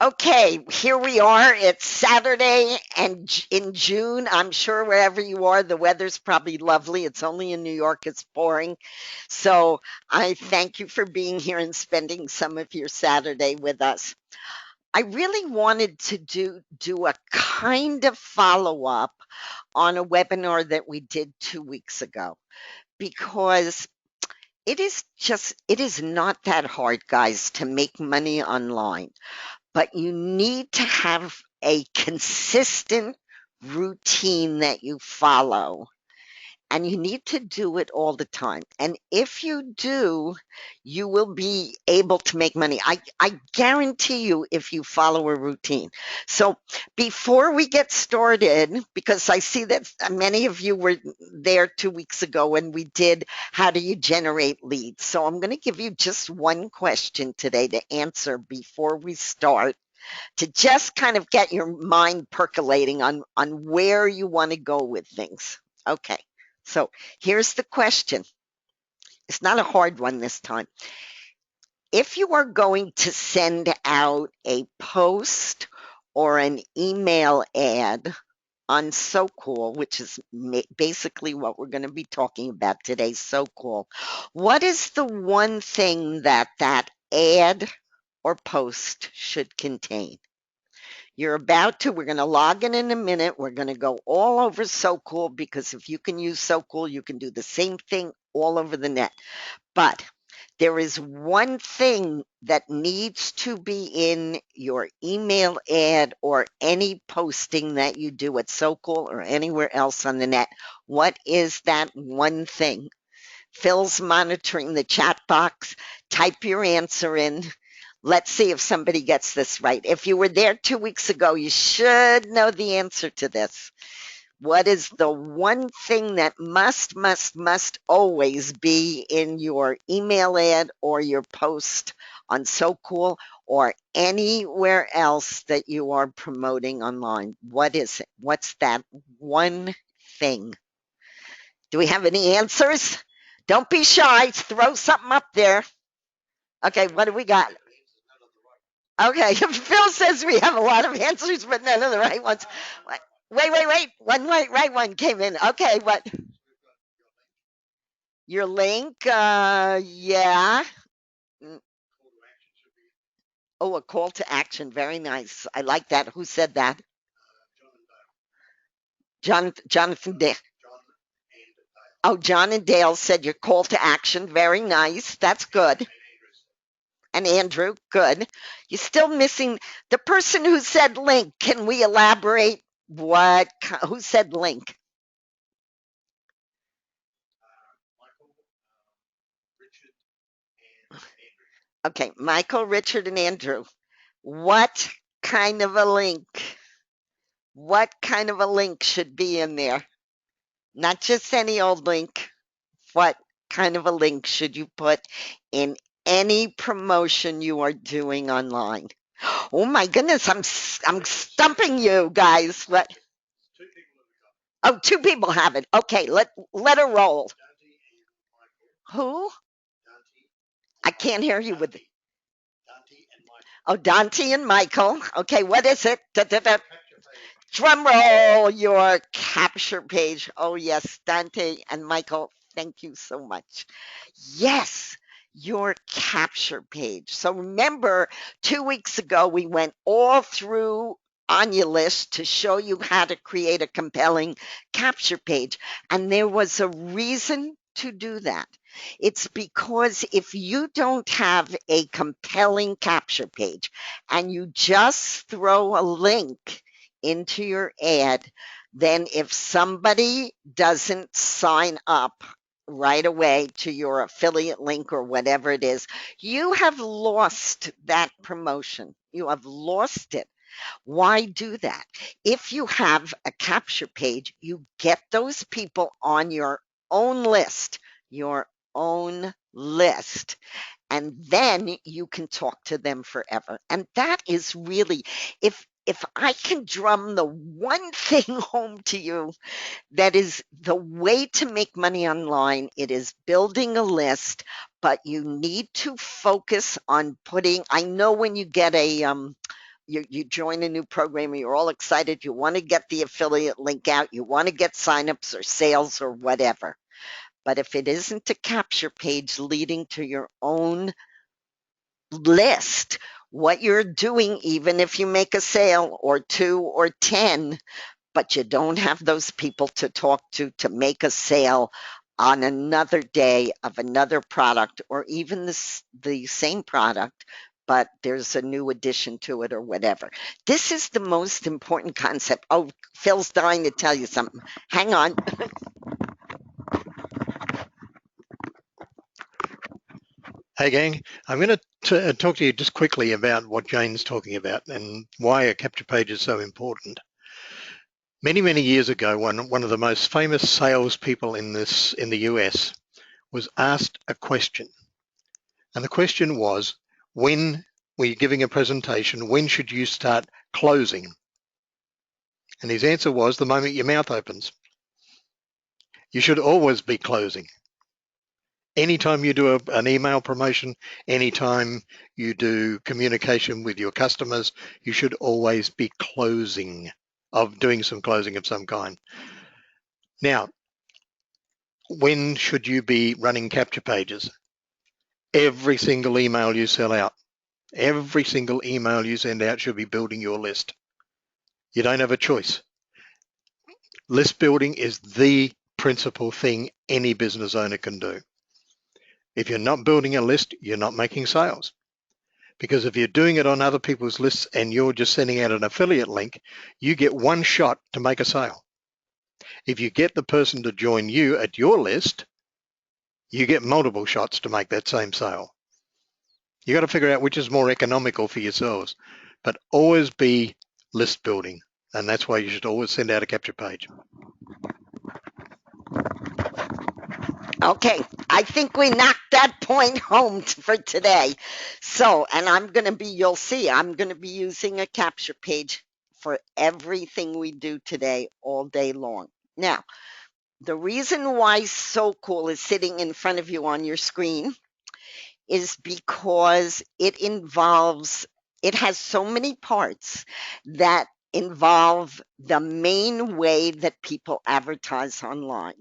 Okay, here we are. It's Saturday and in June. I'm sure wherever you are, the weather's probably lovely. It's only in New York, it's pouring. So I thank you for being here and spending some of your Saturday with us. I really wanted to do a kind of follow up on a webinar that we did 2 weeks ago because it is not that hard, guys, to make money online, but you need to have a consistent routine that you follow, and you need to do it all the time. And if you do, you will be able to make money. I guarantee you if you follow a routine. So before we get started, because I see that many of you were there 2 weeks ago when we did how do you generate leads. So I'm going to give you just one question today to answer before we start, to just kind of get your mind percolating on where you want to go with things. Okay. So here's the question. It's not a hard one this time. If you are going to send out a post or an email ad on SoCool, which is basically what we're going to be talking about today, SoCool, what is the one thing that that ad or post should contain? You're about to, we're going to log in a minute. We're going to go all over SoCool, because if you can use SoCool, you can do the same thing all over the net. But there is one thing that needs to be in your email ad or any posting that you do at SoCool or anywhere else on the net. What is that one thing? Phil's monitoring the chat box. Type your answer in. Let's see if somebody gets this right. If you were there 2 weeks ago, you should know the answer to this. What is the one thing that must always be in your email ad or your post on SoCool or anywhere else that you are promoting online? What is it? What's that one thing? Do we have any answers? Don't be shy. Throw something up there. Okay, what do we got? Okay, Phil says we have a lot of answers, but none of the right ones. Wait. One right one came in. Okay, what? Your link? Yeah. Mm, Oh, a call to action. Very nice. I like that. Who said that? Jonathan Dale. Oh, John and Dale said your call to action. Very nice. That's good. And Andrew, good. You're still missing the person who said link. Can we elaborate? Who said link? Okay, Michael, Richard, and Andrew. What kind of a link? What kind of a link should be in there? Not just any old link. What kind of a link should you put in any promotion you are doing online? Oh my goodness, I'm stumping you guys. What? Oh, two people have it. Okay, let her roll. Who? I can't hear you with. Oh, Dante and Michael. Okay, what is it? Da, da, da. Drum roll, your capture page. Oh, yes, Dante and Michael, thank you so much. Yes, your capture page. So remember, 2 weeks ago, we went all through Anya List to show you how to create a compelling capture page. And there was a reason to do that. It's because if you don't have a compelling capture page and you just throw a link into your ad, then if somebody doesn't sign up right away to your affiliate link or whatever it is, you have lost that promotion. You have lost it. Why do that? If you have a capture page, you get those people on your own list, and then you can talk to them forever. And that is really, if I can drum the one thing home to you, that is the way to make money online, it is building a list but you need to focus on putting, I know when you get a, you join a new program, you're all excited, you want to get the affiliate link out, you want to get signups or sales or whatever. But if it isn't a capture page leading to your own list, what you're doing, even if you make a sale or 2 or 10, but you don't have those people to talk to make a sale on another day of another product or even the same product, but there's a new addition to it or whatever. This is the most important concept. Oh, Phil's dying to tell you something. Hang on. Hey gang, I'm going to talk to you just quickly about what Jane's talking about and why a capture page is so important. Many years ago, one of the most famous salespeople in the US was asked a question, and the question was, when we're giving a presentation, when should you start closing? And his answer was, the moment your mouth opens. You should always be closing. Anytime you do an email promotion, anytime you do communication with your customers, you should always be doing some closing of some kind. Now, when should you be running capture pages? Every single email you sell out, every single email you send out should be building your list. You don't have a choice. List building is the principal thing any business owner can do. If you're not building a list, you're not making sales. Because if you're doing it on other people's lists and you're just sending out an affiliate link, you get one shot to make a sale. If you get the person to join you at your list, you get multiple shots to make that same sale. You got to figure out which is more economical for yourselves, but always be list building. And that's why you should always send out a capture page. Okay, I think we knocked that point home for today. So, and you'll see, I'm going to be using a capture page for everything we do today all day long. Now, the reason why So Cool is sitting in front of you on your screen is because it has so many parts that involve the main way that people advertise online.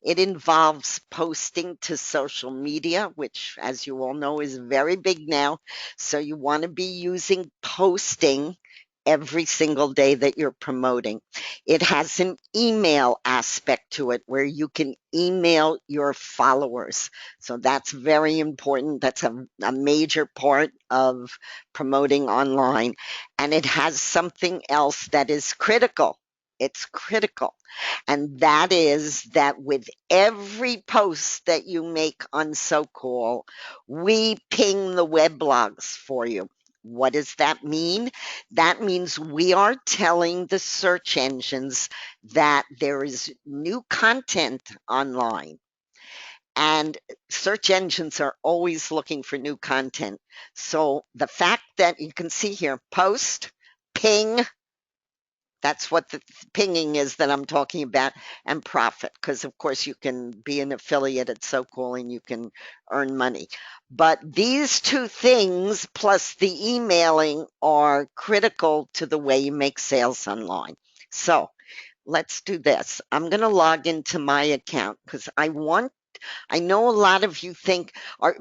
It involves posting to social media, which, as you all know, is very big now. So you want to be using posting every single day that you're promoting. It has an email aspect to it where you can email your followers. So that's very important. That's a major part of promoting online. And it has something else that is critical. It's critical. And that is that with every post that you make on SoCool, we ping the weblogs for you. What does that mean? That means we are telling the search engines that there is new content online. And search engines are always looking for new content. So the fact that you can see here, post, ping, that's what the pinging is that I'm talking about, and profit, because of course you can be an affiliate at SoCool and you can earn money. But these two things plus the emailing are critical to the way you make sales online. So let's do this. I'm going to log into my account because I know a lot of you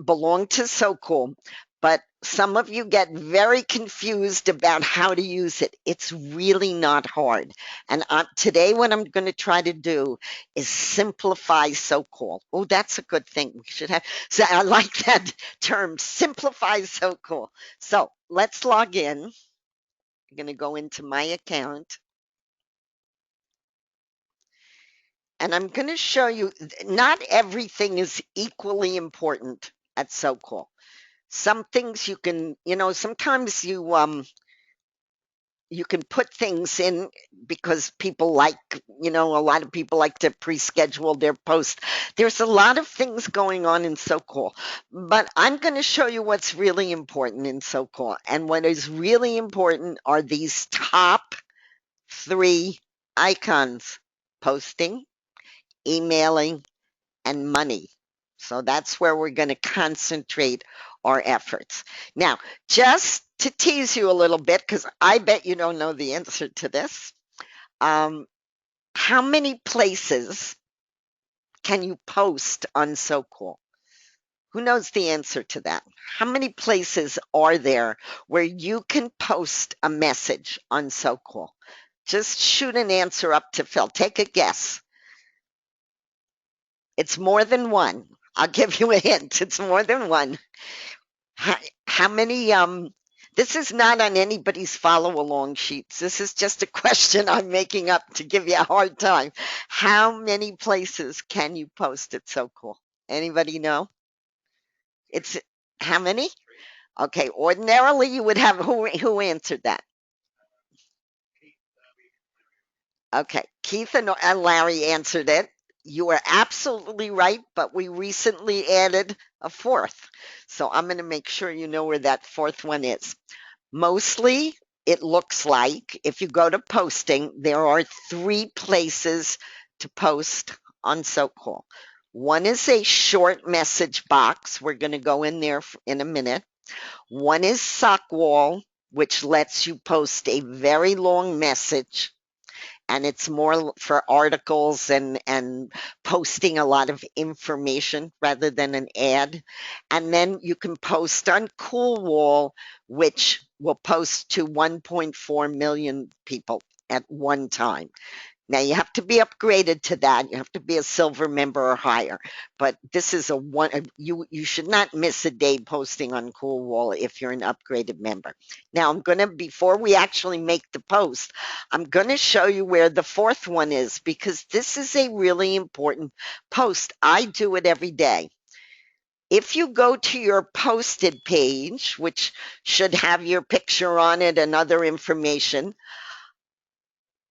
belong to SoCool, but some of you get very confused about how to use it. It's really not hard. And today, what I'm going to try to do is simplify SoCool. Oh, that's a good thing. We should have. So I like that term, simplify SoCool. So let's log in. I'm going to go into my account. And I'm going to show you, not everything is equally important at SoCool. Some things you can, sometimes you can put things in because people like, a lot of people like to pre-schedule their post. There's a lot of things going on in SoCool, but I'm going to show you what's really important in SoCool. And what is really important are these top 3 icons: posting, emailing, and money. So that's where we're going to concentrate our efforts. Now, just to tease you a little bit, because I bet you don't know the answer to this. Um, how many places can you post on SoCool? Who knows the answer to that? How many places are there where you can post a message on SoCool? Just shoot an answer up to Phil. Take a guess. It's more than one. I'll give you a hint. It's more than one. How many this is not on anybody's follow along sheets. This is just a question I'm making up to give you a hard time. How many places can you post it? So cool. Anybody know? It's how many? Okay, ordinarily you would have who answered that? Okay, Keith and Larry answered it. You are absolutely right, but we recently added a fourth. So I'm going to make sure you know where that fourth one is. Mostly, it looks like if you go to posting, there are three places to post on SoCool. One is a short message box. We're going to go in there in a minute. One is SockWall, which lets you post a very long message, and it's more for articles and posting a lot of information rather than an ad. And then you can post on CoolWall, which will post to 1.4 million people at one time. Now you have to be upgraded to that. You have to be a silver member or higher. But this is a one you should not miss a day posting on CoolWall if you're an upgraded member. Now I'm gonna before we actually make the post, I'm gonna show you where the fourth one is because this is a really important post. I do it every day. If you go to your posted page, which should have your picture on it and other information,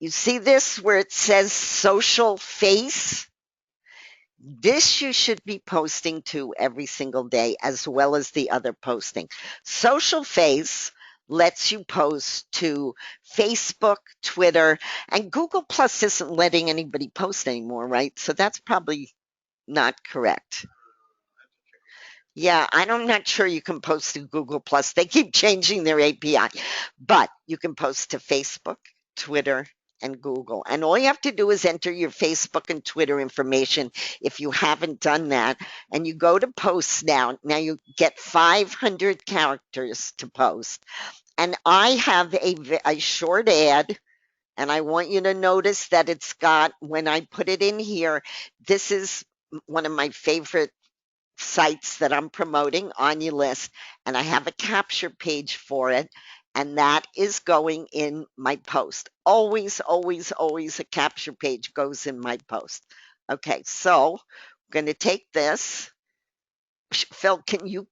you see this where it says social face? This you should be posting to every single day as well as the other posting. Social face lets you post to Facebook, Twitter, and Google Plus isn't letting anybody post anymore, right? So that's probably not correct. Yeah, I'm not sure you can post to Google Plus. They keep changing their API, but you can post to Facebook, Twitter, and Google. And all you have to do is enter your Facebook and Twitter information if you haven't done that. And you go to post now. Now you get 500 characters to post. And I have a short ad. And I want you to notice that it's got, when I put it in here, this is one of my favorite sites that I'm promoting on your list, and I have a capture page for it, and that is going in my post. Always, always, always a capture page goes in my post. Okay, so I'm going to take this. Phil, can you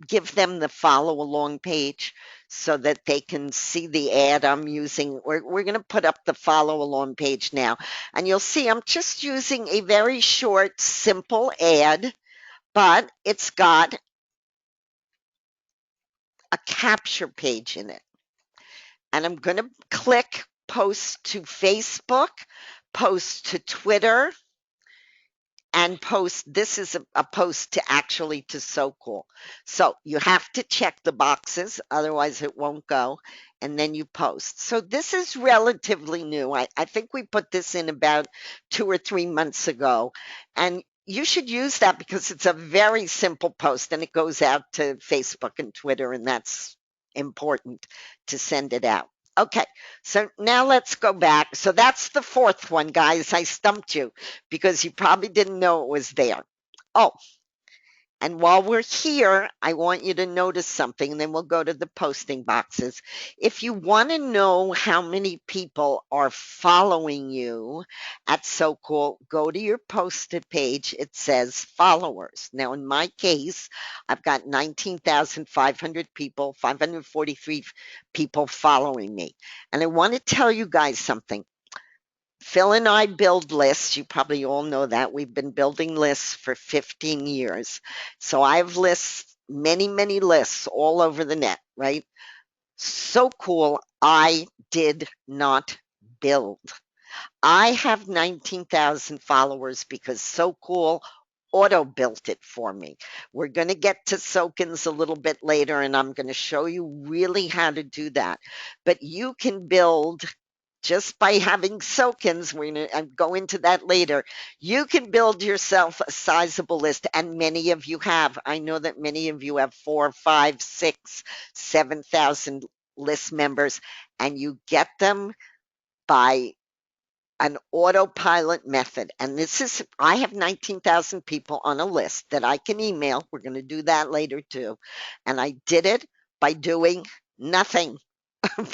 give them the follow along page so that they can see the ad I'm using? We're going to put up the follow along page now, and you'll see I'm just using a very short, simple ad, but it's got a capture page in it. And I'm going to click post to Facebook, post to Twitter, and post. This is a post to actually to SoCool. So you have to check the boxes, otherwise it won't go. And then you post. So this is relatively new. I think we put this in about 2 or 3 months ago. And you should use that because it's a very simple post and it goes out to Facebook and Twitter, and that's important to send it out. Okay, so now let's go back. So that's the fourth one, guys. I stumped you because you probably didn't know it was there. Oh, and while we're here, I want you to notice something, and then we'll go to the posting boxes. If you want to know how many people are following you at SoCool, go to your posted page. It says followers. Now, in my case, I've got 19,500 people, 543 people following me. And I want to tell you guys something. Phil and I build lists. You probably all know that. We've been building lists for 15 years. So I have lists, many, many lists all over the net, right? SoCool. I did not build. I have 19,000 followers because SoCool auto built it for me. We're going to get to Soakins a little bit later, and I'm going to show you really how to do that. But you can build just by having Soakins. We're going to go into that later. You can build yourself a sizable list, and many of you have. I know that many of you have 4, 5, 6, 7,000 list members, and you get them by an autopilot method. And this is, I have 19,000 people on a list that I can email. We're going to do that later too. And I did it by doing nothing.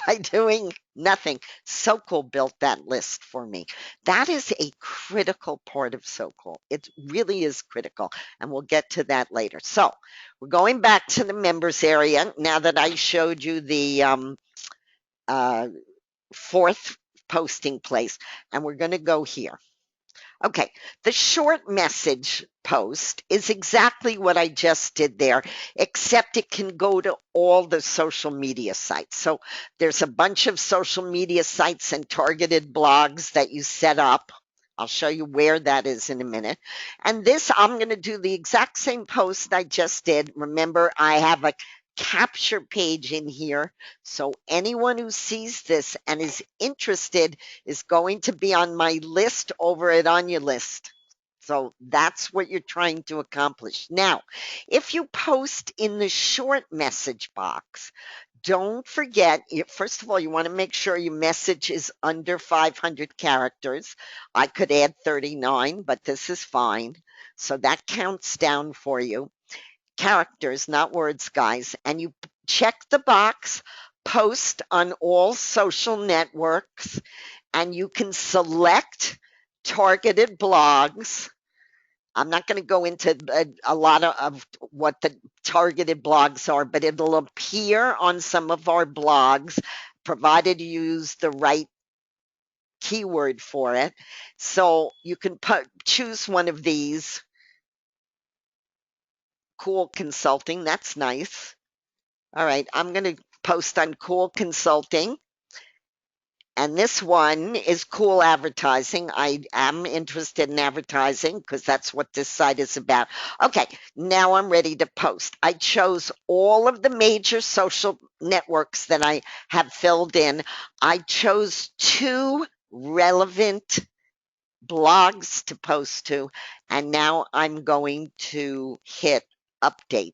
By doing nothing. SoCool built that list for me. That is a critical part of SoCool. It really is critical. And we'll get to that later. So we're going back to the members area now that I showed you the fourth posting place, and we're going to go here. Okay, the short message post is exactly what I just did there, except it can go to all the social media sites. So there's a bunch of social media sites and targeted blogs that you set up. I'll show you where that is in a minute. And this, I'm going to do the exact same post I just did. Remember, I have a capture page in here. So anyone who sees this and is interested is going to be on my list over at On Your List. So that's what you're trying to accomplish. Now, if you post in the short message box, don't forget, first of all, you want to make sure your message is under 500 characters. I could add 39, but this is fine. So that counts down for you. Characters, not words, guys. And you check the box, post on all social networks, and you can select targeted blogs. I'm not going to go into a lot of what the targeted blogs are, but it'll appear on some of our blogs, provided you use the right keyword for it. So you can choose one of these. Cool Consulting, that's nice. All right, I'm going to post on Cool Consulting. And this one is Cool Advertising. I am interested in advertising because that's what this site is about. Okay, now I'm ready to post. I chose all of the major social networks that I have filled in. I chose 2 relevant blogs to post to, and now I'm going to hit update.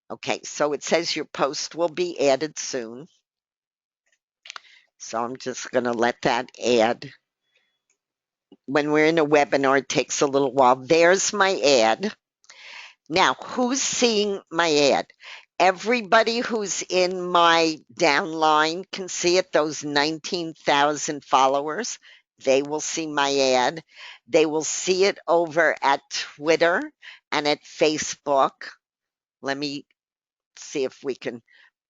Okay, so it says your post will be added soon. So I'm just going to let that add. When we're in a webinar, it takes a little while. There's my ad. Now, who's seeing my ad? Everybody who's in my downline can see it, those 19,000 followers. They will see my ad. They will see it over at Twitter and at Facebook. Let me see if we can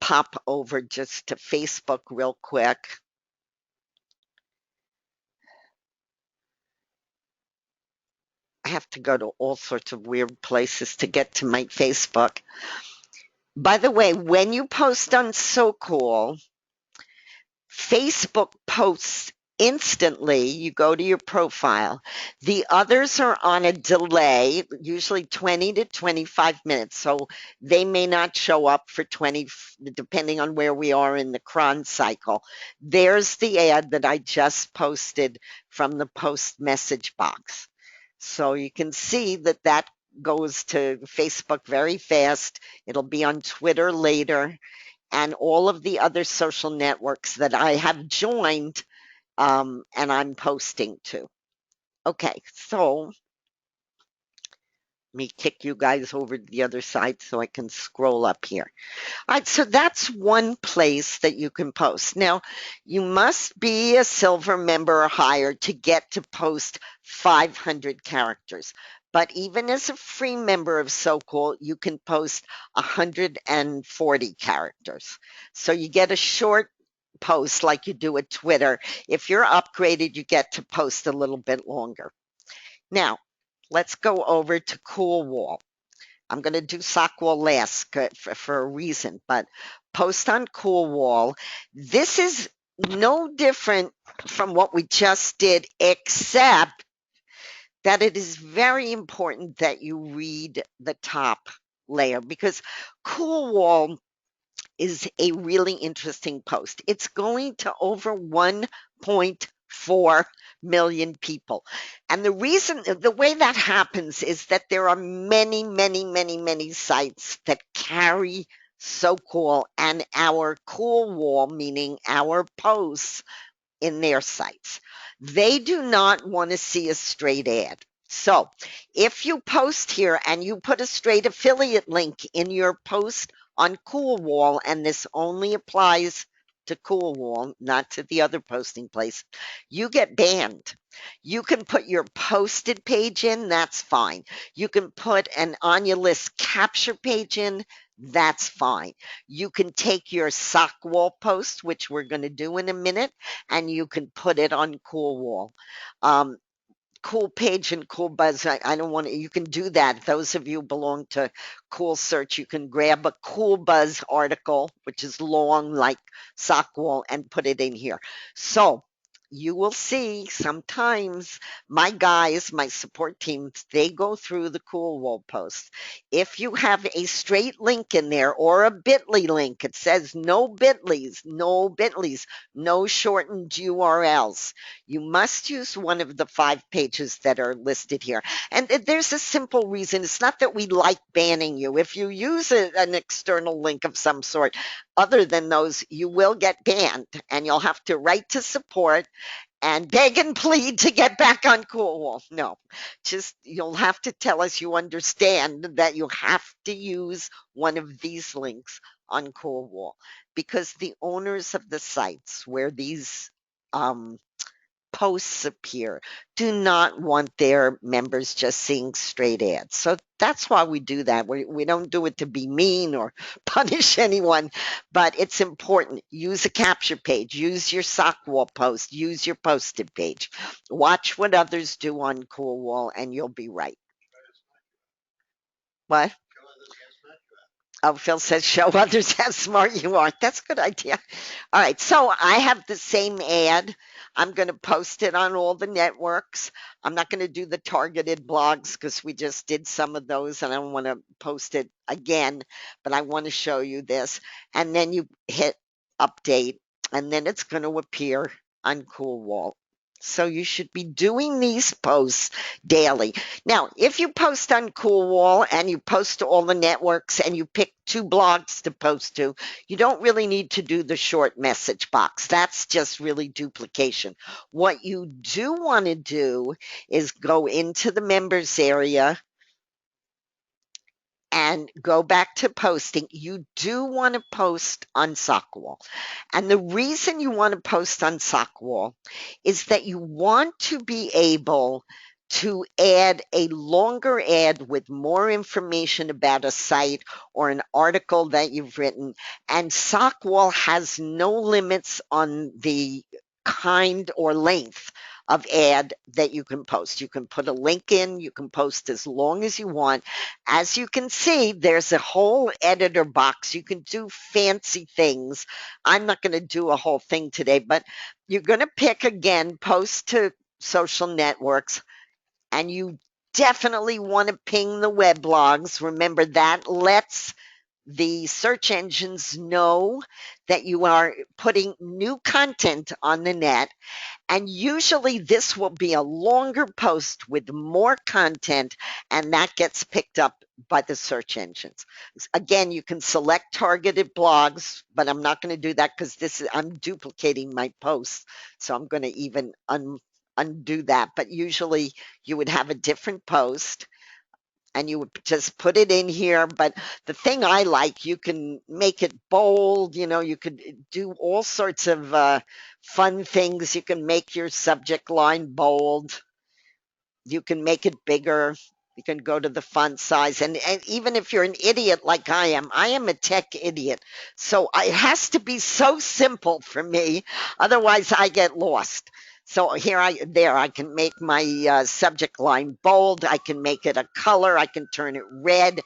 pop over just to Facebook real quick. I have to go to all sorts of weird places to get to my Facebook. By the way, when you post on SoCool, Facebook posts instantly. You go to your profile. The others are on a delay, usually 20 to 25 minutes. So they may not show up for 20, depending on where we are in the cron cycle. There's the ad that I just posted from the post message box. So you can see that that goes to Facebook very fast. It'll be on Twitter later and all of the other social networks that I have joined and I'm posting to. Okay, so let me kick you guys over to the other side so I can scroll up here. All right, so that's one place that you can post. Now, you must be a silver member or higher to get to post 500 characters. But even as a free member of SoCool, you can post 140 characters. So you get a short post like you do at Twitter. If you're upgraded, you get to post a little bit longer. Now, let's go over to CoolWall. I'm going to do SockWall last for a reason, but post on CoolWall. This is no different from what we just did, except that it is very important that you read the top layer because Cool Wall is a really interesting post. It's going to over 1.4 million people. And the reason, the way that happens is that there are many, many, many, many sites that carry So Cool and our Cool Wall, meaning our posts in their sites. They do not want to see a straight ad. So if you post here and you put a straight affiliate link in your post on Cool Wall, and this only applies to Cool Wall, not to the other posting place, you get banned. You can put your posted page in, that's fine. You can put an on your list capture page in, that's fine. You can take your sock wall post, which we're going to do in a minute, and you can put it on Cool Wall. Um, Cool Page and Cool Buzz. I don't want to, you can do that. Those of you belong to Cool Search, you can grab a Cool Buzz article, which is long like Sockwall, and put it in here. So you will see sometimes my guys, my support teams, they go through the Cool Wall posts. If you have a straight link in there or a bit.ly link, it says no bit.lys, no bit.lys, no shortened URLs. You must use one of the 5 pages that are listed here. And there's a simple reason. It's not that we like banning you. If you use an external link of some sort, other than those, you will get banned and you'll have to write to support and beg and plead to get back on Cool Wall. No, just you'll have to tell us you understand that you have to use one of these links on Cool Wall because the owners of the sites where these posts appear do not want their members just seeing straight ads. So that's why we do that. We don't do it to be mean or punish anyone, but it's important. Use a capture page, use your sock wall post, use your posted page. Watch what others do on Cool Wall and you'll be right. What? Oh, Phil says, show others how smart you are. That's a good idea. All right. So I have the same ad. I'm going to post it on all the networks. I'm not going to do the targeted blogs because we just did some of those and I don't want to post it again, but I want to show you this. And then you hit update and then it's going to appear on Cool Wall. So you should be doing these posts daily. Now, if you post on Cool Wall and you post to all the networks and you pick 2 blogs to post to, you don't really need to do the short message box. That's just really duplication. What you do want to do is go into the members area and go back to posting. You do want to post on Sockwall. And the reason you want to post on Sockwall is that you want to be able to add a longer ad with more information about a site or an article that you've written. And Sockwall has no limits on the kind or length of ad that you can post. You can put a link in, you can post as long as you want. As you can see, there's a whole editor box. You can do fancy things. I'm not going to do a whole thing today, but you're going to pick again, post to social networks, and you definitely want to ping the weblogs. Remember, that lets the search engines know that you are putting new content on the net. And usually this will be a longer post with more content, and that gets picked up by the search engines. Again, you can select targeted blogs, but I'm not going to do that because I'm duplicating my posts. So I'm going to even undo that. But usually you would have a different post and you would just put it in here. But the thing I like, you can make it bold, you could do all sorts of fun things. You can make your subject line bold. You can make it bigger. You can go to the font size. And even if you're an idiot like I am a tech idiot. So it has to be so simple for me. Otherwise, I get lost. So I can make my subject line bold. I can make it a color. I can turn it red.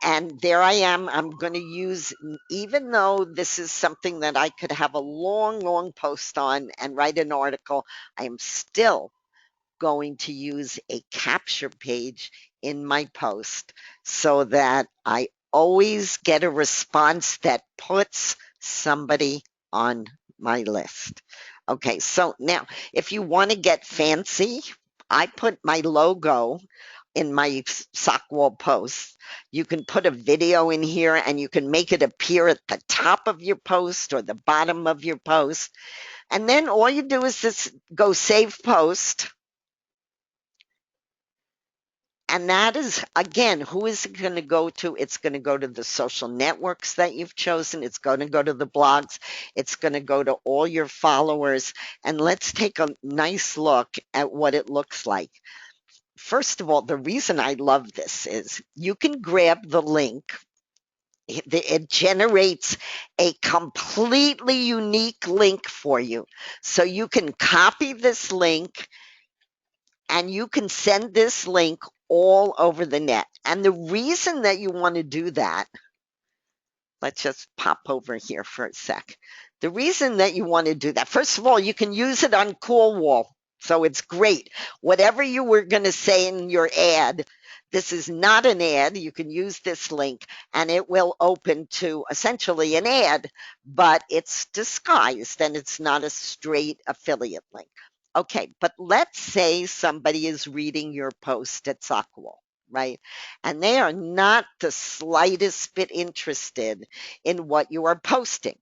And there I am. I'm going to use, even though this is something that I could have a long, long post on and write an article, I am still going to use a capture page in my post so that I always get a response that puts somebody on my list. Okay, so now if you want to get fancy, I put my logo in my sock wall posts. You can put a video in here and you can make it appear at the top of your post or the bottom of your post. And then all you do is just go save post. And that is, again, who is it going to go to? It's going to go to the social networks that you've chosen. It's going to go to the blogs. It's going to go to all your followers. And let's take a nice look at what it looks like. First of all, the reason I love this is you can grab the link. It generates a completely unique link for you. So you can copy this link and you can send this link all over the net. And the reason that you want to do that, let's just pop over here for a sec. The reason that you want to do that, first of all, you can use it on Cool Wall. So it's great. Whatever you were going to say in your ad, this is not an ad. You can use this link and it will open to essentially an ad, but it's disguised and it's not a straight affiliate link. Okay, but let's say somebody is reading your post at Sockwall, right? And they are not the slightest bit interested in what you are posting.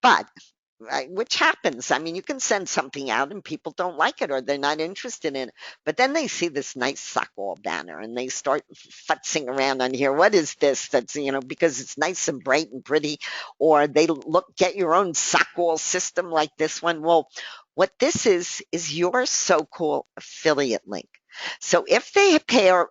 But right, which happens. I mean, you can send something out and people don't like it or they're not interested in it. But then they see this nice Sockwall banner and they start futzing around on here. What is this? That's, because it's nice and bright and pretty. Or they look, get your own Sockwall system like this one. Well, what this is your so-called affiliate link. So if they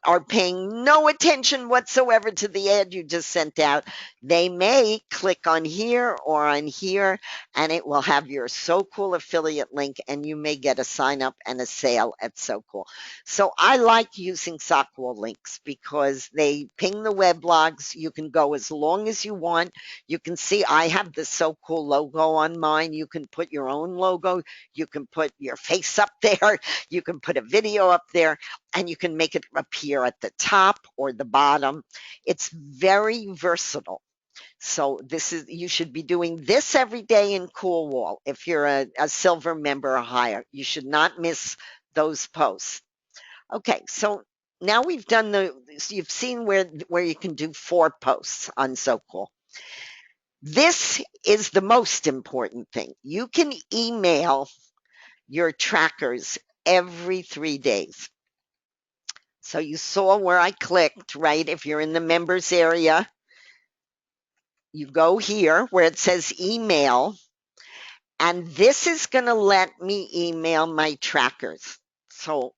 are paying no attention whatsoever to the ad you just sent out, they may click on here or on here, and it will have your SoCool affiliate link, and you may get a sign up and a sale at SoCool. So I like using Sockwall links because they ping the weblogs. You can go as long as you want. You can see I have the SoCool logo on mine. You can put your own logo. You can put your face up there. You can put a video up there, and you can make it appear at the top or the bottom. It's very versatile. So you should be doing this every day in Cool Wall. If you're a silver member or higher, you should not miss those posts. Okay, so now we've done you've seen where you can do 4 posts on SoCool. This is the most important thing. You can email your trackers every 3 days. So you saw where I clicked, right? If you're in the members area, you go here where it says email, and this is going to let me email my trackers. So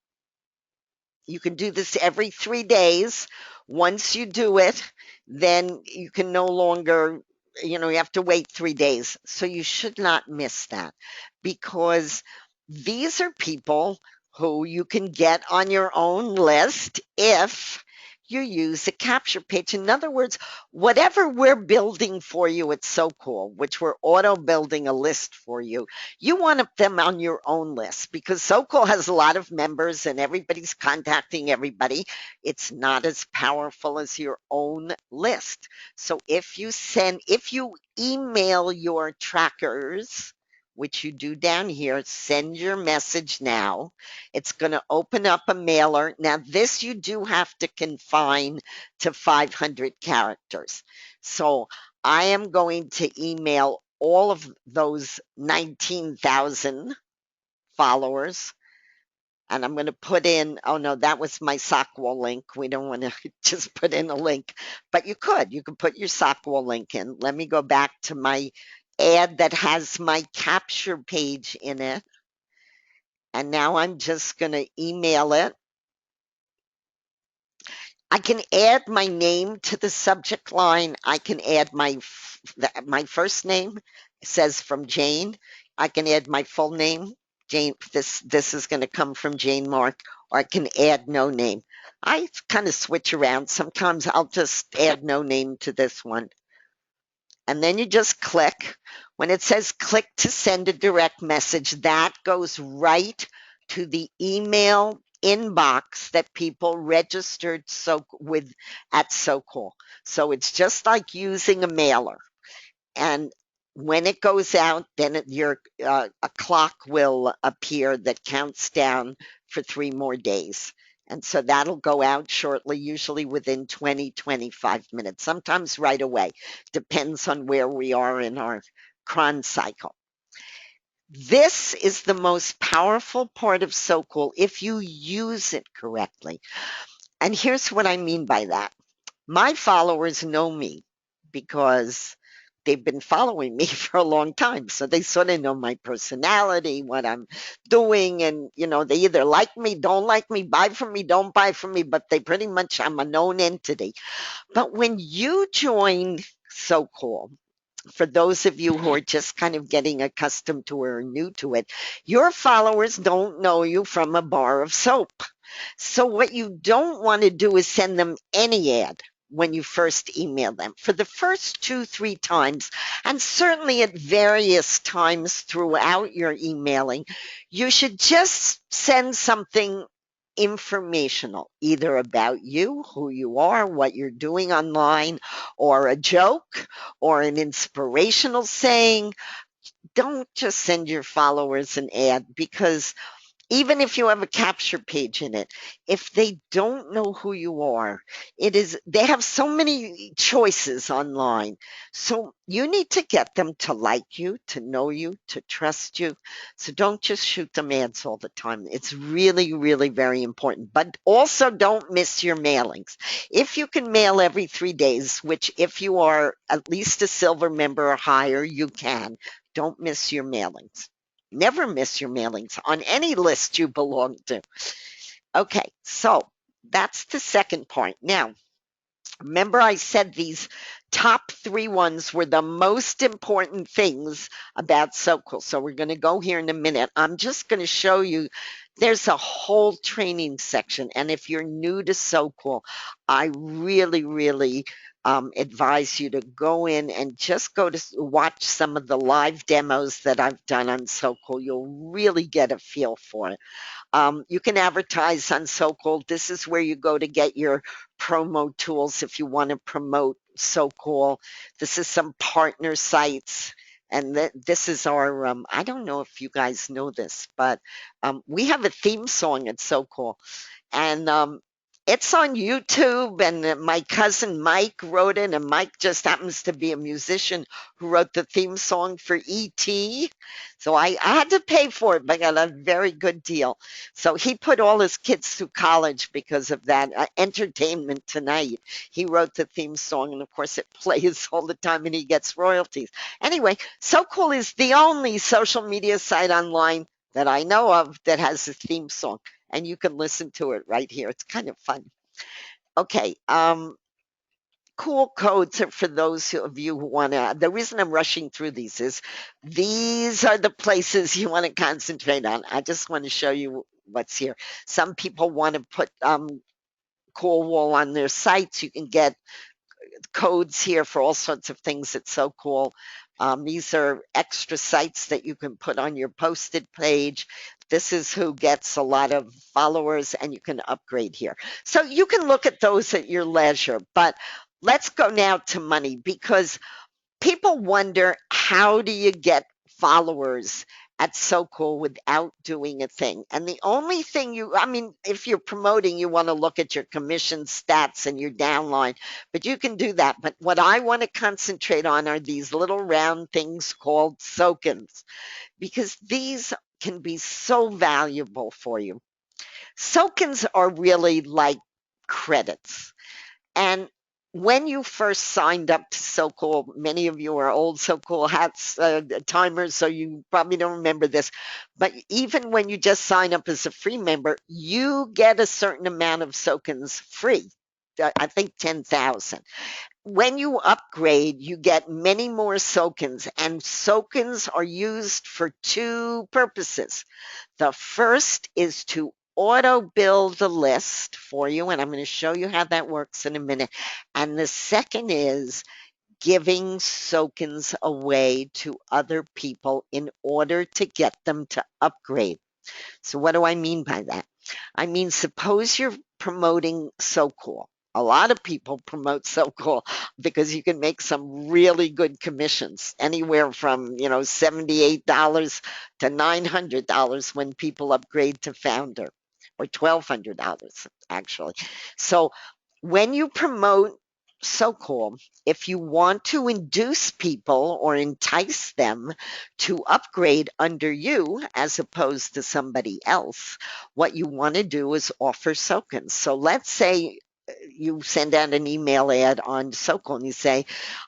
you can do this every 3 days. Once you do it, then you can no longer, you have to wait 3 days. So you should not miss that because these are people who you can get on your own list if you use a capture page. In other words, whatever we're building for you at SoCool, which we're auto building a list for you, you want them on your own list because SoCool has a lot of members and everybody's contacting everybody. It's not as powerful as your own list. So if you email your trackers, which you do down here, send your message now. It's going to open up a mailer. Now, this you do have to confine to 500 characters. So I am going to email all of those 19,000 followers. And I'm going to put in, oh no, that was my Sockwall link. We don't want to just put in a link, but you could put your Sockwall link in. Let me go back to my ad that has my capture page in it. And now I'm just going to email it. I can add my name to the subject line. I can add my first name. It says from Jane. I can add my full name. Jane, this is going to come from Jane Mark, or I can add no name. I kind of switch around. Sometimes I'll just add no name to this one. And then you just click. When it says click to send a direct message, that goes right to the email inbox that people registered with at SoCal. So it's just like using a mailer. And when it goes out, then your a clock will appear that counts down for 3 more days. And so that'll go out shortly, usually within 20-25 minutes, sometimes right away. Depends on where we are in our cron cycle. This is the most powerful part of SoCal if you use it correctly. And here's what I mean by that. My followers know me because they've been following me for a long time. So they sort of know my personality, what I'm doing. And, they either like me, don't like me, buy from me, don't buy from me, but they pretty much, I'm a known entity. But when you join SoCal, for those of you who are just kind of getting accustomed to it or new to it, your followers don't know you from a bar of soap. So, what you don't want to do is send them any ad when you first email them. For the first 2, 3 times, and certainly at various times throughout your emailing, you should just send something informational, either about you, who you are, what you're doing online, or a joke or an inspirational saying. Don't just send your followers an ad because even if you have a capture page in it, if they don't know who you are, they have so many choices online. So you need to get them to like you, to know you, to trust you. So don't just shoot them ads all the time. It's really, really very important. But also don't miss your mailings. If you can mail every 3 days, which if you are at least a silver member or higher, you can, don't miss your mailings. Never miss your mailings on any list you belong to. Okay, so that's the second point. Now, remember I said these top 3 ones were the most important things about SoCal. So we're going to go here in a minute. I'm just going to show you there's a whole training section. And if you're new to SoCal, I really, really advise you to go in and just go to watch some of the live demos that I've done on SoCal. You'll really get a feel for it. You can advertise on SoCal. This is where you go to get your promo tools if you want to promote SoCal. This is some partner sites. And this is our, I don't know if you guys know this, but we have a theme song at SoCal. And it's on YouTube, and my cousin Mike wrote it, and Mike just happens to be a musician who wrote the theme song for E.T. So I had to pay for it, but I got a very good deal. So he put all his kids through college because of that. Entertainment Tonight. He wrote the theme song, and of course it plays all the time, and he gets royalties. Anyway, SoCal is the only social media site online that I know of that has a theme song, and you can listen to it right here. It's kind of fun. Okay, cool codes are for those of you who want to. The reason I'm rushing through these are the places you want to concentrate on. I just want to show you what's here. Some people want to put cool wall on their sites. You can get codes here for all sorts of things. It's so cool. These are extra sites that you can put on your posted page. This is who gets a lot of followers, and you can upgrade here. So you can look at those at your leisure. But let's go now to money, because people wonder, how do you get followers at SoCal without doing a thing? And the only thing I mean, if you're promoting, you want to look at your commission stats and your downline, but you can do that. But what I want to concentrate on are these little round things called tokens, because these can be so valuable for you. Tokens are really like credits. And when you first signed up to SoCal, many of you are old SoCal hats timers, so you probably don't remember this. But even when you just sign up as a free member, you get a certain amount of tokens free. I think 10,000. When you upgrade, you get many more tokens, and tokens are used for 2 purposes. The first is to auto build the list for you, and I'm going to show you how that works in a minute. And the second is giving tokens away to other people in order to get them to upgrade. So what do I mean by that? I mean, suppose you're promoting SoCool. A lot of people promote SoCool because you can make some really good commissions, anywhere from, $78 to $900 when people upgrade to Founder, or $1,200 actually. So when you promote SoCool, if you want to induce people or entice them to upgrade under you as opposed to somebody else, what you want to do is offer tokens. So let's say you send out an email ad on SoCool and you say,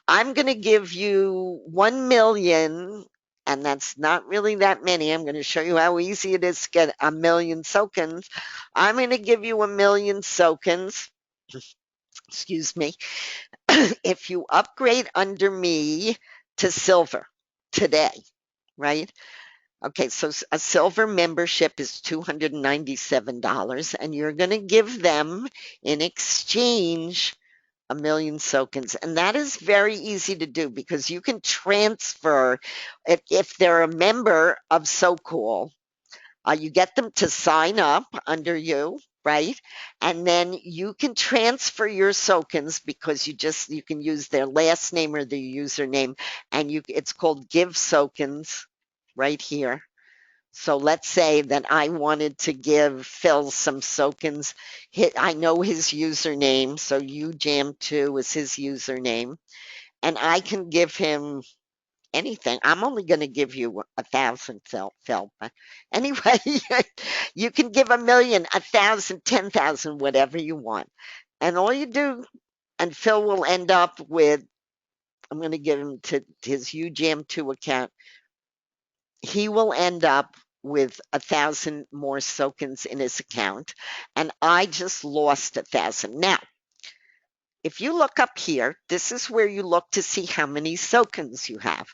I'm going to give you 1 million. And that's not really that many. I'm going to show you how easy it is to get a million tokens. I'm going to give you 1 million tokens. Excuse me. If you upgrade under me to silver today, right? Okay, so a silver membership is $297, and you're going to give them in exchange 1 million tokens. And that is very easy to do because you can transfer, if they're a member of SoCool, you get them to sign up under you, right? And then you can transfer your tokens because you can use their last name or their username, and it's called Give Tokens right here. So let's say that I wanted to give Phil some tokens. I know his username, so UJam2 is his username, and I can give him anything. I'm only going to give you 1,000, Phil. But anyway, you can give 1 million, 1,000, 10,000, whatever you want. And all you do, and Phil will end up with, I'm going to give him to his UJam2 account. He will end up with 1,000 more tokens in his account. And I just lost 1,000. Now, if you look up here, this is where you look to see how many tokens you have.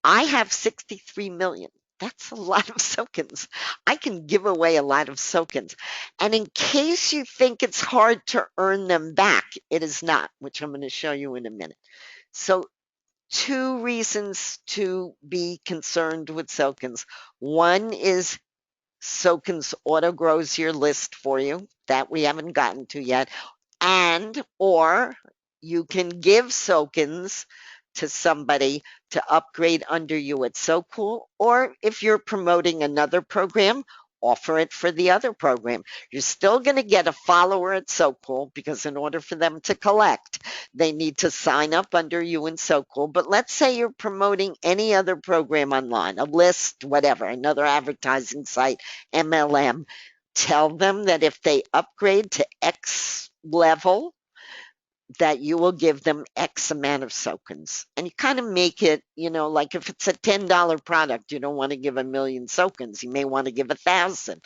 I have 63 million. That's a lot of tokens. I can give away a lot of tokens. And in case you think it's hard to earn them back, it is not, which I'm going to show you in a minute. So, two reasons to be concerned with tokens. One is tokens auto grows your list for you. That we haven't gotten to yet. Or you can give tokens to somebody to upgrade under you at SoCool, or if you're promoting another program, offer it for the other program. You're still going to get a follower at SoCool because in order for them to collect, they need to sign up under you in SoCool. But let's say you're promoting any other program online, a list, whatever, another advertising site, MLM. Tell them that if they upgrade to X level, that you will give them X amount of tokens. And you kind of make it, like if it's a $10 product, you don't want to give 1 million tokens. You may want to give 1,000.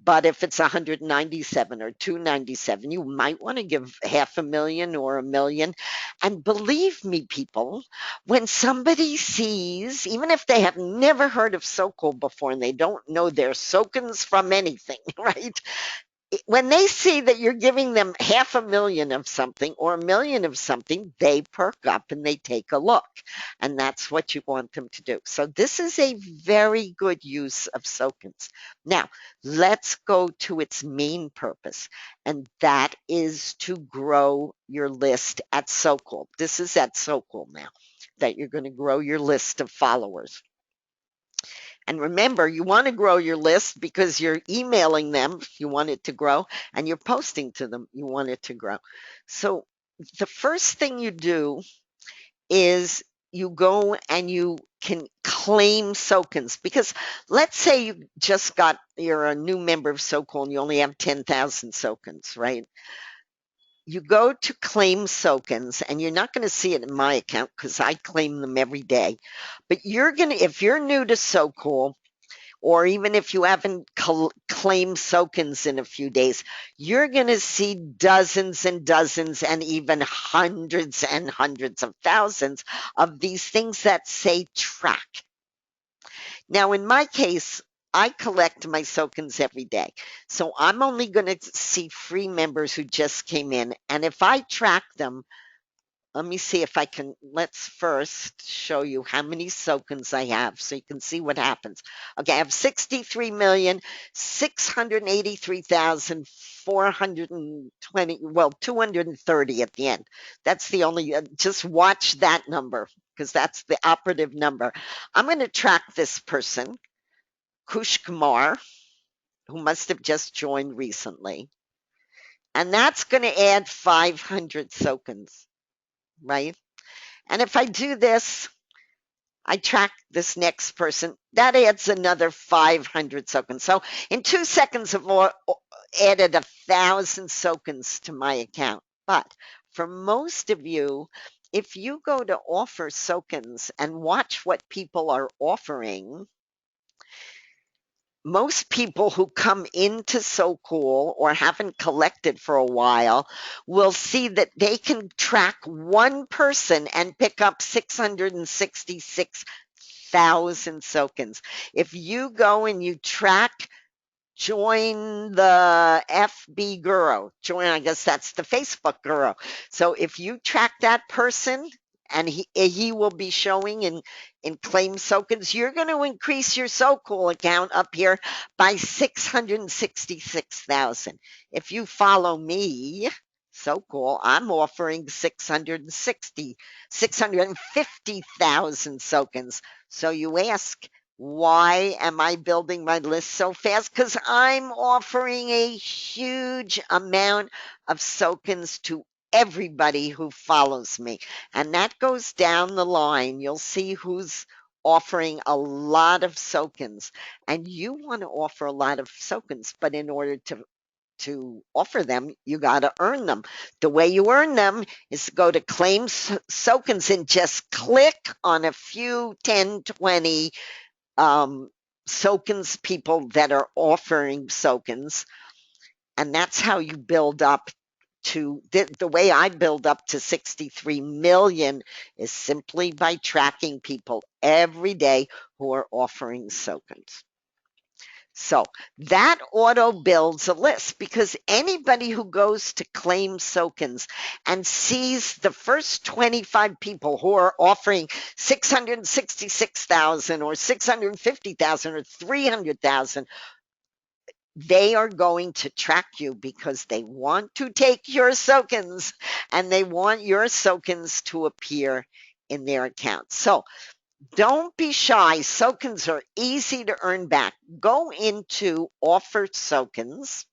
But if it's 197 or 297, you might want to give 500,000 or 1 million. And believe me, people, when somebody sees, even if they have never heard of SoCool before and they don't know their tokens from anything, right? When they see that you're giving them 500,000 of something or 1 million of something, they perk up and they take a look. And that's what you want them to do. So this is a very good use of tokens. Now, let's go to its main purpose, and that is to grow your list at SoCool. This is at SoCool now, that you're going to grow your list of followers. And remember, you want to grow your list because you're emailing them, you want it to grow, and you're posting to them, you want it to grow. So the first thing you do is you go and you can claim tokens, because let's say you're a new member of SoCool and you only have 10,000 tokens, right? You go to claim tokens, and you're not going to see it in my account because I claim them every day. But if you're new to SoCool, or even if you haven't claimed tokens in a few days, you're going to see dozens and dozens and even hundreds and hundreds of thousands of these things that say track. Now, in my case, I collect my tokens every day. So I'm only going to see free members who just came in. And if I track them, let me see if I can, let's first show you how many tokens I have so you can see what happens. Okay, I have 63,683,420, well, 230 at the end. That's the only, just watch that number because that's the operative number. I'm going to track this person, Kush Kumar, who must have just joined recently. And that's going to add 500 tokens, right? And if I do this, I track this next person, that adds another 500 tokens. So in 2 seconds, I've added 1,000 tokens to my account. But for most of you, if you go to offer tokens and watch what people are offering, most people who come into SoCool or haven't collected for a while will see that they can track one person and pick up 666,000 tokens. If you go and you track join the FB Guru, I guess that's the Facebook Guru. So if you track that person and he will be showing in claim tokens, you're going to increase your SoCool account up here by 666,000. If you follow me, SoCool, I'm offering 650,000 tokens. So you ask, why am I building my list so fast? Because I'm offering a huge amount of tokens to everybody who follows me. And that goes down the line. You'll see who's offering a lot of tokens. And you want to offer a lot of tokens, but in order to offer them, you got to earn them. The way you earn them is to go to claim tokens and just click on a few 10, 20 tokens people that are offering tokens, and that's how you build up to the way I build up to 63 million is simply by tracking people every day who are offering tokens. So that auto builds a list because anybody who goes to claim tokens and sees the first 25 people who are offering 666,000 or 650,000 or 300,000, they are going to track you because they want to take your tokens and they want your tokens to appear in their account. So don't be shy. Tokens are easy to earn back. Go into offer tokens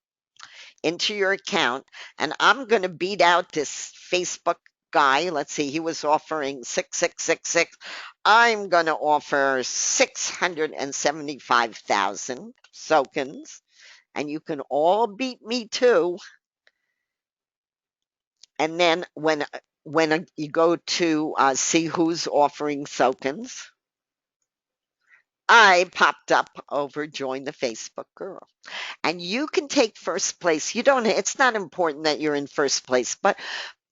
into your account, and I'm going to beat out this Facebook guy. Let's see, he was offering 6666. I'm going to offer 675,000 tokens, and you can all beat me too. And then when you go to see who's offering tokens, I popped up over join the Facebook Girl. And you can take first place. It's not important that you're in first place, but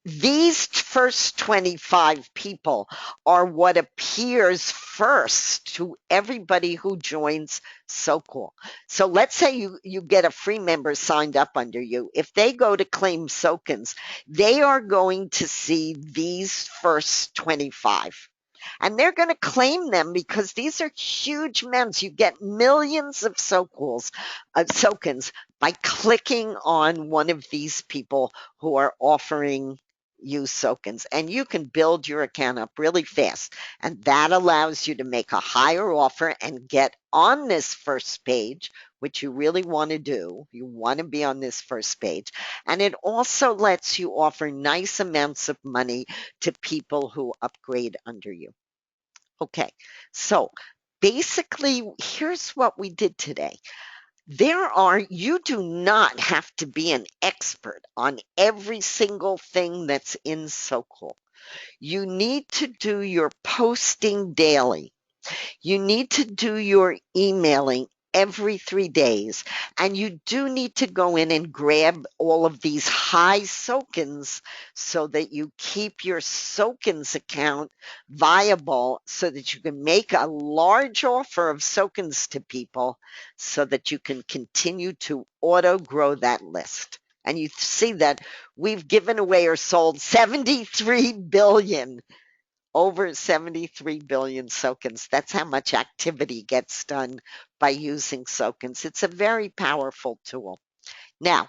these first 25 people are what appears first to everybody who joins SoCool. So let's say you get a free member signed up under you. If they go to claim tokens, they are going to see these first 25. And they're going to claim them because these are huge amounts. You get millions of tokens by clicking on one of these people who are offering you tokens, and you can build your account up really fast. And that allows you to make a higher offer and get on this first page, which you really want to do. You want to be on this first page. And it also lets you offer nice amounts of money to people who upgrade under you. Okay, so basically, here's what we did today. You do not have to be an expert on every single thing that's in SoCool. You need to do your posting daily. You need to do your emailing every 3 days. And you do need to go in and grab all of these high tokens so that you keep your tokens account viable so that you can make a large offer of tokens to people so that you can continue to auto grow that list. And you see that we've given away or sold 73 billion, over 73 billion Sokens. That's how much activity gets done by using Sokens. It's a very powerful tool. Now,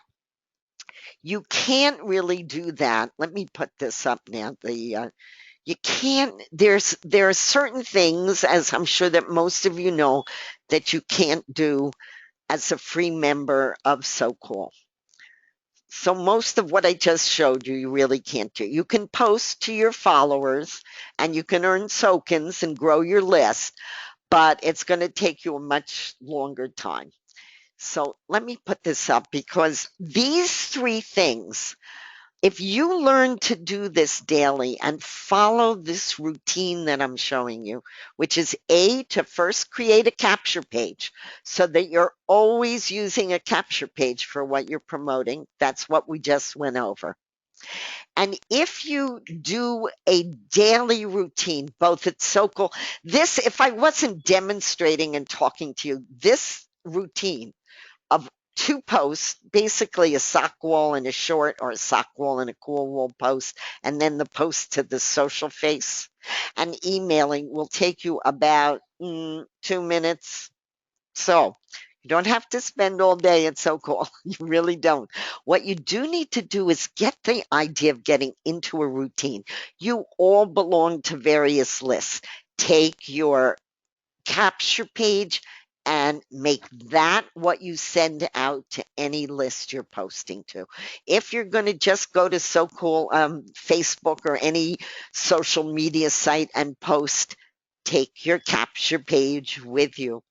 you can't really do that. Let me put this up now. You can't, there are certain things, as I'm sure that most of you know, that you can't do as a free member of SoCal. So most of what I just showed you, you really can't do. You can post to your followers and you can earn tokens and grow your list, but it's going to take you a much longer time. So let me put this up because these three things, if you learn to do this daily and follow this routine that I'm showing you, which is A, to first create a capture page so that you're always using a capture page for what you're promoting. That's what we just went over. And if you do a daily routine, both at SoCal, this, if I wasn't demonstrating and talking to you, this routine of two posts, basically a sock wall and a short, or a sock wall and a cool wall post, and then the post to the social face, and emailing will take you about 2 minutes. So you don't have to spend all day at SoCal. You really don't. What you do need to do is get the idea of getting into a routine. You all belong to various lists. Take your capture page and make that what you send out to any list you're posting to. If you're going to just go to SoCal Facebook or any social media site and post, take your capture page with you.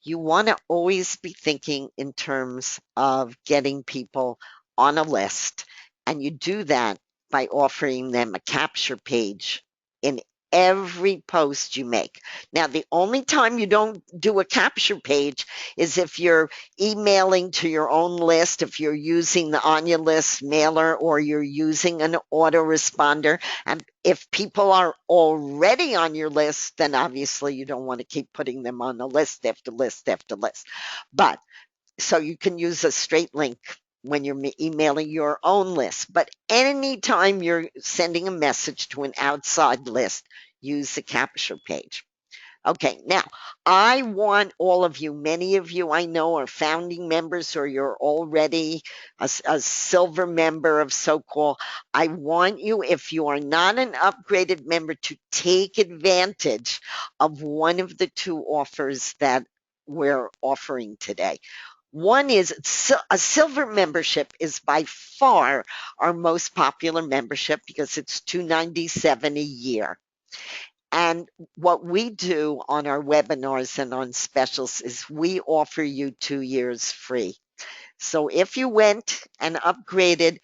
You want to always be thinking in terms of getting people on a list, and you do that by offering them a capture page in every post you make. Now, the only time you don't do a capture page is if you're emailing to your own list, if you're using the On Your List mailer, or you're using an autoresponder. And if people are already on your list, then obviously you don't want to keep putting them on the list after list after list. But so you can use a straight link when you're emailing your own list. But anytime you're sending a message to an outside list, use the capture page. Okay, now I want all of you, many of you I know are founding members or you're already a silver member of SoCal. I want you, if you are not an upgraded member, to take advantage of one of the two offers that we're offering today. One is a silver membership is by far our most popular membership because it's $297 a year. And what we do on our webinars and on specials is we offer you 2 years free. So if you went and upgraded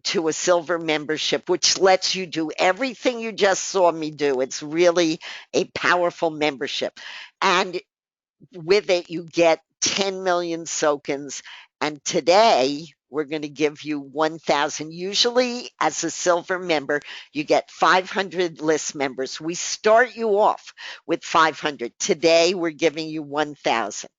to a silver membership, which lets you do everything you just saw me do, it's really a powerful membership. And with it, you get 10 million tokens. And today, we're going to give you 1,000. Usually, as a silver member, you get 500 list members. We start you off with 500. Today, we're giving you 1,000.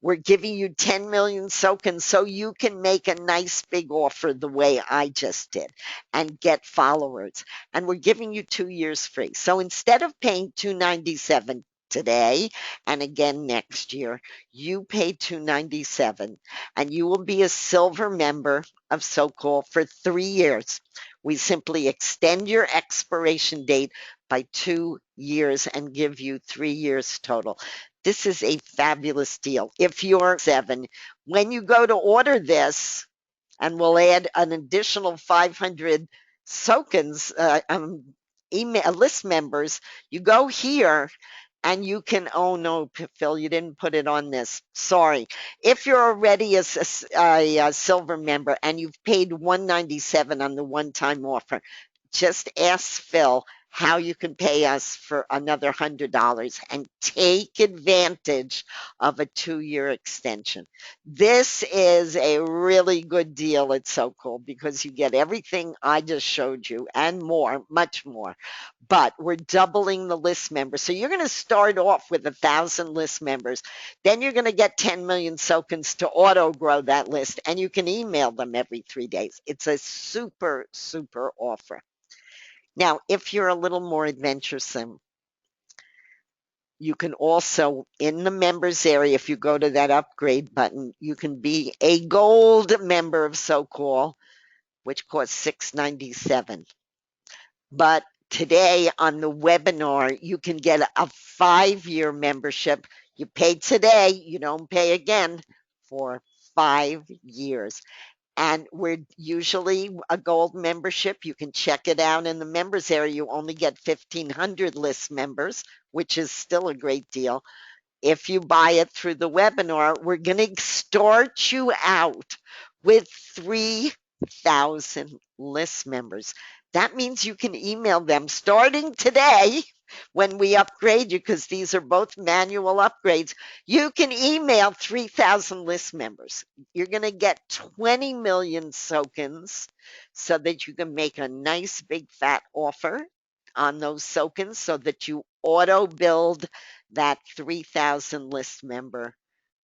We're giving you 10 million tokens so you can make a nice big offer the way I just did and get followers. And we're giving you 2 years free. So instead of paying $297 today and again next year, you pay $297 and you will be a silver member of SoCal for 3 years. We simply extend your expiration date by 2 years and give you 3 years total. This is a fabulous deal. If you're 7, when you go to order this, and we'll add an additional 500 tokens, email list members, you go here and you can, oh no, Phil, you didn't put it on this. Sorry. If you're already a silver member and you've paid $197 on the one-time offer, just ask Phil how you can pay us for another $100 and take advantage of a 2-year extension. This is a really good deal. It's so cool because you get everything I just showed you and more, much more. But we're doubling the list members. So you're going to start off with 1,000 list members. Then you're going to get 10 million tokens to auto grow that list, and you can email them every 3 days. It's a super, super offer. Now, if you're a little more adventuresome, you can also, in the members area, if you go to that upgrade button, you can be a gold member of SoCal, which costs $6.97. But today on the webinar, you can get a 5-year membership. You pay today, you don't pay again for 5 years. And we're usually a gold membership. You can check it out in the members area. You only get 1,500 list members, which is still a great deal. If you buy it through the webinar, we're going to start you out with 3,000 list members. That means you can email them starting today when we upgrade you, because these are both manual upgrades. You can email 3,000 list members. You're going to get 20 million tokens so that you can make a nice big fat offer on those tokens so that you auto build that 3,000 list member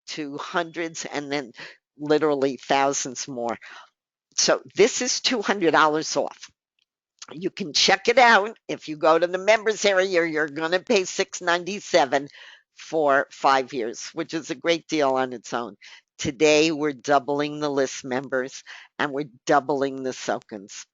to hundreds and then literally thousands more. So this is $200 off. You can check it out. If you go to the members area, you're going to pay $6.97 for 5 years, which is a great deal on its own. Today, we're doubling the list members and we're doubling the tokens.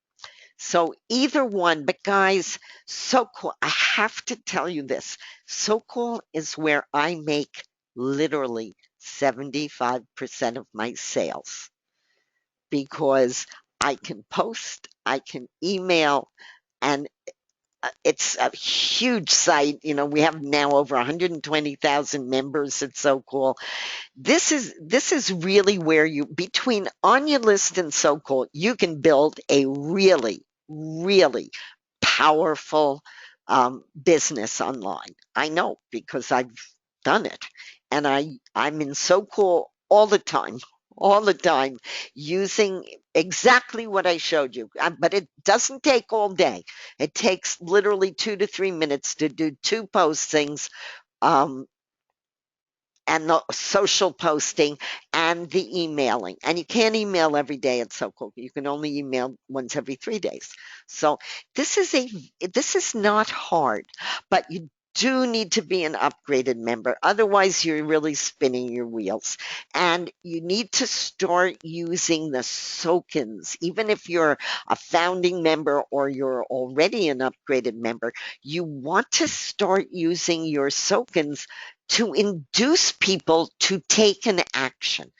So either one, but guys, SoCal, I have to tell you this. SoCal is where I make literally 75% of my sales because I can post, I can email, and it's a huge site. You know, we have now over 120,000 members. It's so cool. This is really where you, between On Your List and SoCal, you can build a really, really powerful business online. I know because I've done it, and I'm in SoCal all the time, using exactly what I showed you. But it doesn't take all day. It takes literally 2 to 3 minutes to do 2 postings. Um, and the social posting and the emailing. And you can't email every day at SoCal. You can only email once every 3 days. So this is not hard, but you do need to be an upgraded member. Otherwise, you're really spinning your wheels. And you need to start using the tokens. Even if you're a founding member or you're already an upgraded member, you want to start using your tokens to induce people to take an action.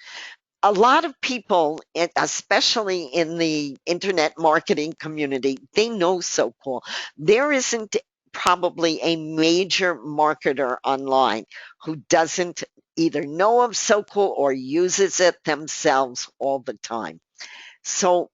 A lot of people, especially in the internet marketing community, they know SoCal. There isn't probably a major marketer online who doesn't either know of SoCal or uses it themselves all the time. So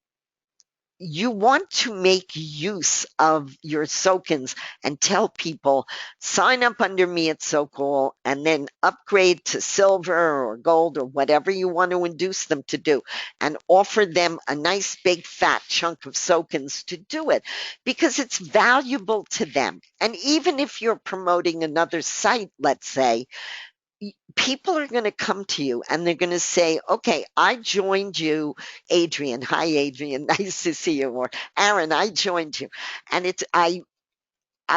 you want to make use of your tokens and tell people, sign up under me at SoCal and then upgrade to silver or gold or whatever you want to induce them to do, and offer them a nice big fat chunk of tokens to do it because it's valuable to them. And even if you're promoting another site, let's say, people are going to come to you and they're going to say, okay, I joined you, Adrian. Hi, Adrian. Nice to see you. Or Aaron, I joined you. And I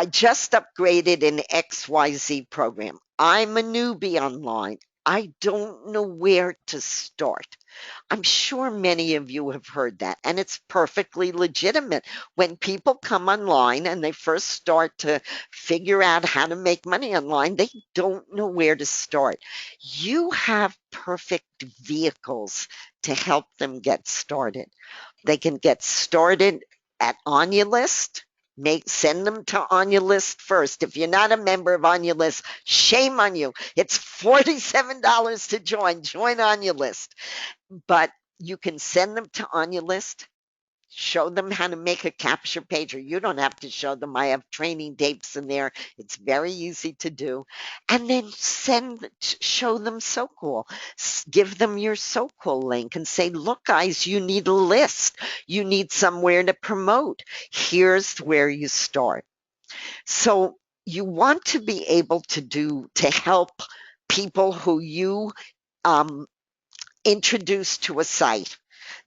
just upgraded an XYZ program. I'm a newbie online. I don't know where to start. I'm sure many of you have heard that, and it's perfectly legitimate. When people come online and they first start to figure out how to make money online, they don't know where to start. You have perfect vehicles to help them get started. They can get started at On Your List. Send them to On Your List first. If you're not a member of On Your List, shame on you. It's $47 to join. Join On Your List. But you can send them to On Your List. show them how to make a capture page, or you don't have to show them. I have training tapes in there. It's very easy to do. And then show them SoCool. Give them your SoCool link and say, look, guys, you need a list. You need somewhere to promote. Here's where you start. So you want to be able to help people who you um, introduce to a site.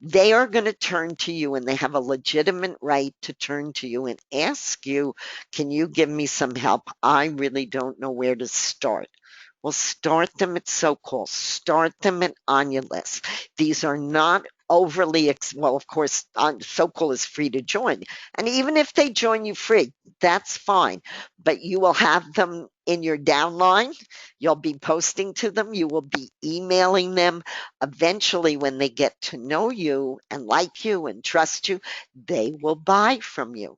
They are going to turn to you, and they have a legitimate right to turn to you and ask you, can you give me some help? I really don't know where to start. Well, start them at SoCool. Start them at OnyaList. These are not overly, well, of course, SoCool is free to join. And even if they join you free, that's fine. But you will have them in your downline. You'll be posting to them. You will be emailing them. Eventually, when they get to know you and like you and trust you, they will buy from you.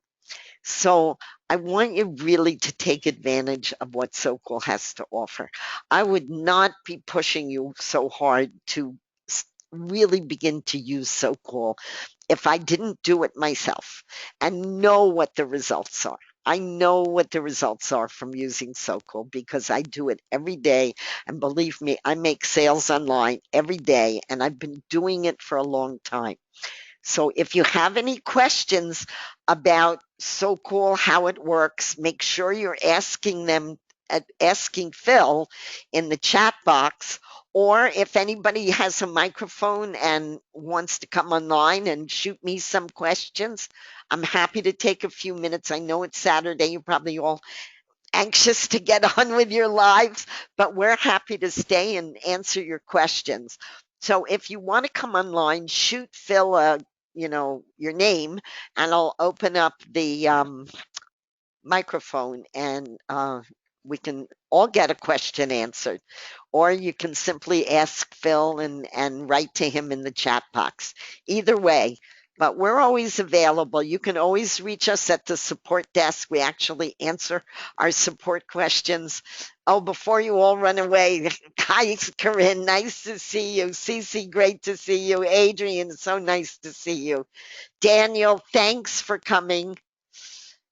So I want you really to take advantage of what SoCool has to offer. I would not be pushing you so hard to really begin to use SoCool if I didn't do it myself and know what the results are. I know what the results are from using SoCool because I do it every day. And believe me, I make sales online every day, and I've been doing it for a long time. So if you have any questions about SoCool, how it works, make sure you're asking Phil in the chat box, or if anybody has a microphone and wants to come online and shoot me some questions, I'm happy to take a few minutes. I know it's Saturday, you're probably all anxious to get on with your lives, but we're happy to stay and answer your questions. So if you want to come online, shoot Phil your name, and I'll open up the microphone, and we can all get a question answered. Or you can simply ask Phil and write to him in the chat box. Either way, but we're always available. You can always reach us at the support desk. We actually answer our support questions. Oh, before you all run away, hi, Corinne. Nice to see you. Cece, great to see you. Adrian, so nice to see you. Daniel, thanks for coming.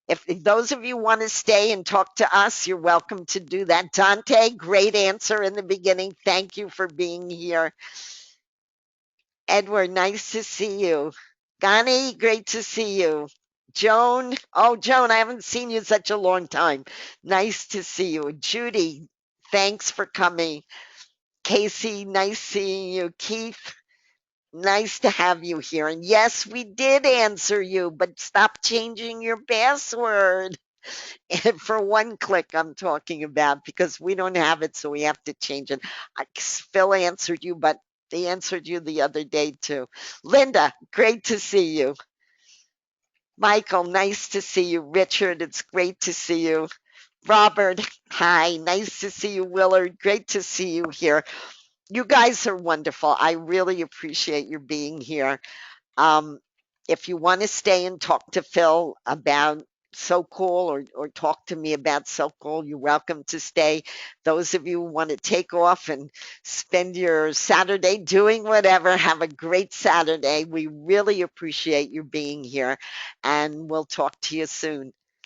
If those of you want to stay and talk to us, you're welcome to do that. Dante, great answer in the beginning. Thank you for being here. Edward, nice to see you. Gani, great to see you. Joan, oh, Joan, I haven't seen you such a long time. Nice to see you. Judy, thanks for coming. Casey, nice seeing you. Keith, nice to have you here. And yes, we did answer you, but stop changing your password. For one click, I'm talking about, because we don't have it, so we have to change it. Phil answered you, but they answered you the other day too. Linda, great to see you. Michael, nice to see you. Richard, it's great to see you. Robert, hi, nice to see you. Willard, great to see you here. You guys are wonderful. I really appreciate your being here. Um, if you want to stay and talk to Phil about SoCool, or talk to me about SoCool, you're welcome to stay. Those of you who want to take off and spend your Saturday doing whatever, have a great Saturday. We really appreciate you being here, and we'll talk to you soon.